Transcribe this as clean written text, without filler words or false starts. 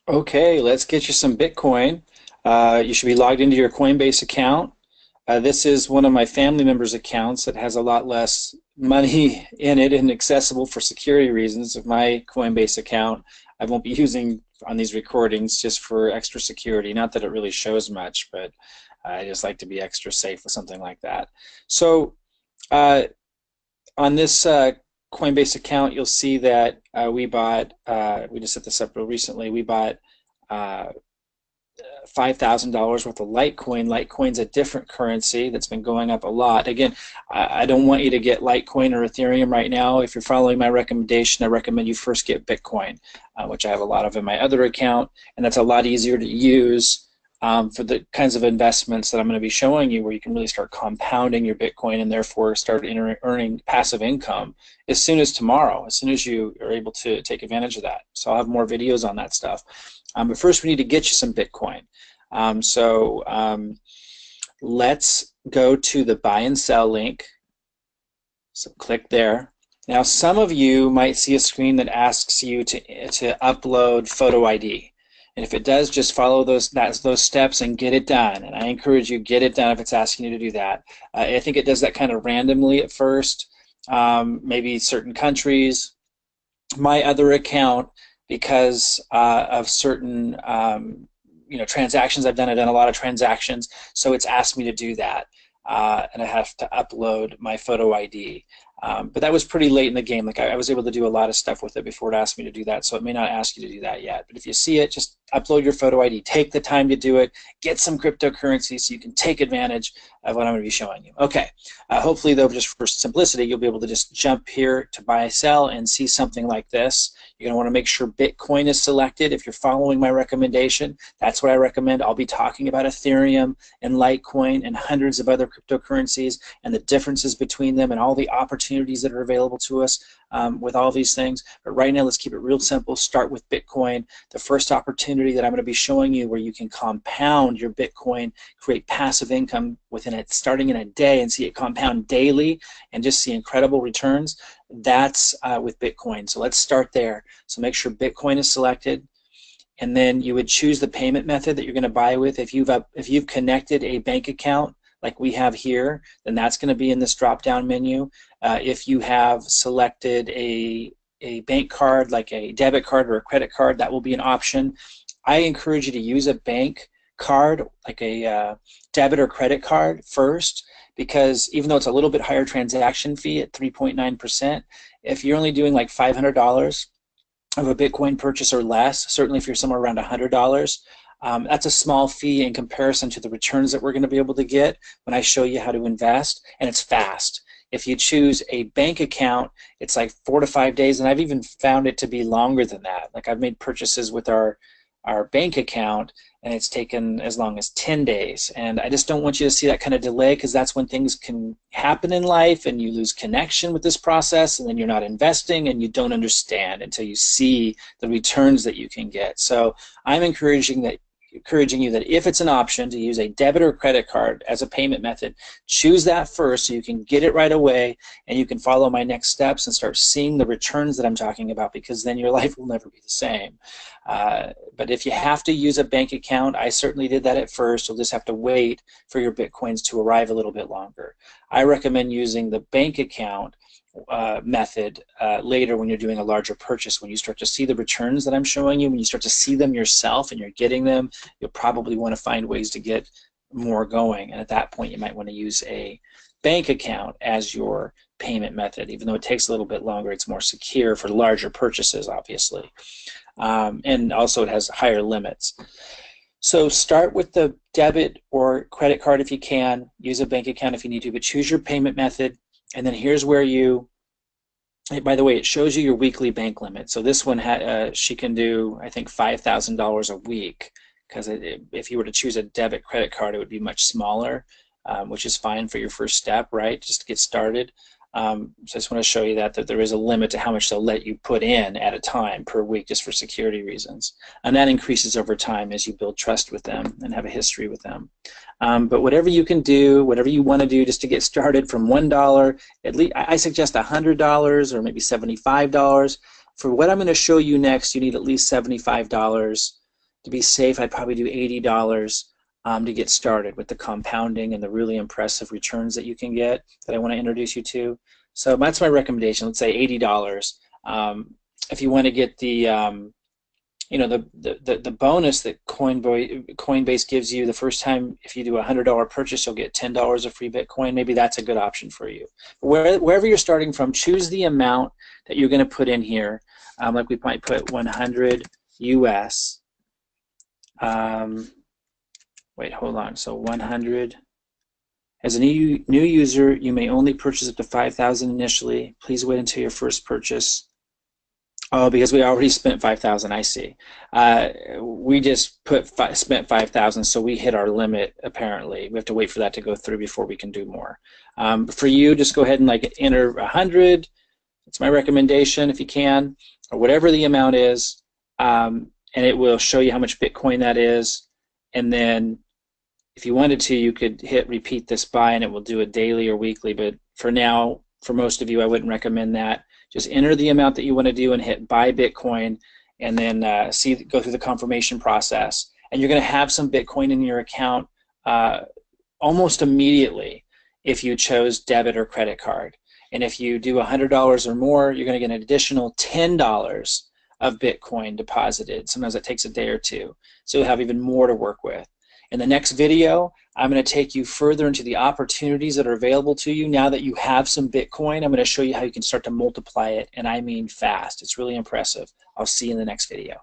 Okay, let's get you some Bitcoin. You should be logged into your Coinbase account. This is one of my family members' accounts that has a lot less money in it and accessible for security reasons of my Coinbase account. I won't be using on these recordings just for extra security. Not that it really shows much, but I just like to be extra safe with something like that. So uh, on this Coinbase account, you'll see that we just set this up real recently, we bought uh, $5,000 worth of Litecoin. Litecoin's a different currency that's been going up a lot. Again, I don't want you to get Litecoin or Ethereum right now. If you're following my recommendation, I recommend you first get Bitcoin, which I have a lot of in my other account, and that's a lot easier to use for the kinds of investments that I'm going to be showing you, where you can really start compounding your Bitcoin and therefore start earning passive income as soon as tomorrow, as soon as you are able to take advantage of that. So I'll have more videos on that stuff. But first, we need to get you some Bitcoin. So let's go to the buy and sell link. So click there. Now, some of you might see a screen that asks you to upload photo ID. And if it does, just follow those steps and get it done. And I encourage you, get it done if it's asking you to do that. I think it does that kind of randomly at first, maybe certain countries. My other account, because of certain transactions I've done a lot of transactions, so it's asked me to do that, and I have to upload my photo ID. But that was pretty late in the game. Like I was able to do a lot of stuff with it before it asked me to do that, so it may not ask you to do that yet. But if you see it, just upload your photo ID. Take the time to do it. Get some cryptocurrency so you can take advantage of what I'm going to be showing you. Okay. Hopefully, though, just for simplicity, you'll be able to just jump here to buy, sell, and see something like this. You're going to want to make sure Bitcoin is selected. If you're following my recommendation, that's what I recommend. I'll be talking about Ethereum and Litecoin and hundreds of other cryptocurrencies and the differences between them and all the opportunities that are available to us with all these things. But right now, let's keep it real simple. Start with Bitcoin. The first opportunity that I'm going to be showing you where you can compound your Bitcoin, create passive income within it, starting in a day and see it compound daily and just see incredible returns. That's with Bitcoin. So let's start there. So make sure Bitcoin is selected, and then you would choose the payment method that you're going to buy with. If you've connected a bank account like we have here, then that's going to be in this drop-down menu. If you have selected a bank card, like a debit card or a credit card, that will be an option. I encourage you to use a bank card, like a debit or credit card first, because even though it's a little bit higher transaction fee at 3.9%, if you're only doing like $500 of a Bitcoin purchase or less, certainly if you're somewhere around $100, that's a small fee in comparison to the returns that we're going to be able to get when I show you how to invest, and it's fast. If you choose a bank account, it's like 4 to 5 days, and I've even found it to be longer than that. Like I've made purchases with our bank account, and it's taken as long as 10 days. And I just don't want you to see that kind of delay, because that's when things can happen in life and you lose connection with this process, and then you're not investing and you don't understand until you see the returns that you can get. So I'm encouraging you that if it's an option to use a debit or credit card as a payment method, choose that first so you can get it right away and you can follow my next steps and start seeing the returns that I'm talking about, because then your life will never be the same. But if you have to use a bank account, I certainly did that at first. You'll just have to wait for your Bitcoins to arrive a little bit longer. I recommend using the bank account method later when you're doing a larger purchase. When you start to see the returns that I'm showing you, when you start to see them yourself and you're getting them, you'll probably want to find ways to get more going. And at that point, you might want to use a bank account as your payment method. Even though it takes a little bit longer, it's more secure for larger purchases, obviously. And also it has higher limits. So start with the debit or credit card if you can. Use a bank account if you need to, but choose your payment method. And then here's where by the way, it shows you your weekly bank limit. So this one, she can do, I think, $5,000 a week, because if you were to choose a debit credit card, it would be much smaller, which is fine for your first step, right, just to get started. So I just want to show you that there is a limit to how much they'll let you put in at a time per week, just for security reasons. And that increases over time as you build trust with them and have a history with them. But whatever you can do, whatever you want to do just to get started, from $1, at least I suggest $100 or maybe $75. For what I'm going to show you next, you need at least $75 to be safe, I'd probably do $80 to get started with the compounding and the really impressive returns that you can get that I want to introduce you to. So that's my recommendation. Let's say $80. If you want to get the the bonus that Coinbase gives you the first time, if you do a $100 purchase, you'll get $10 of free Bitcoin. Maybe that's a good option for you. Wherever you're starting from, choose the amount that you're going to put in here. Like we might put 100 US. Wait, hold on. So 100. As a new user, you may only purchase up to 5,000 initially. Please wait until your first purchase. Oh, because we already spent 5,000. I see. We just spent 5,000, so we hit our limit. Apparently, we have to wait for that to go through before we can do more. For you, just go ahead and like enter 100. It's my recommendation if you can, or whatever the amount is, and it will show you how much Bitcoin that is. And then, if you wanted to, you could hit repeat this by, and it will do it daily or weekly. But for now, for most of you, I wouldn't recommend that. Just enter the amount that you want to do and hit buy Bitcoin, and then go through the confirmation process. And you're going to have some Bitcoin in your account almost immediately if you chose debit or credit card. And if you do $100 or more, you're going to get an additional $10 of Bitcoin deposited. Sometimes that takes a day or two. So you'll have even more to work with. In the next video, I'm going to take you further into the opportunities that are available to you now that you have some Bitcoin. I'm going to show you how you can start to multiply it, and I mean fast. It's really impressive. I'll see you in the next video.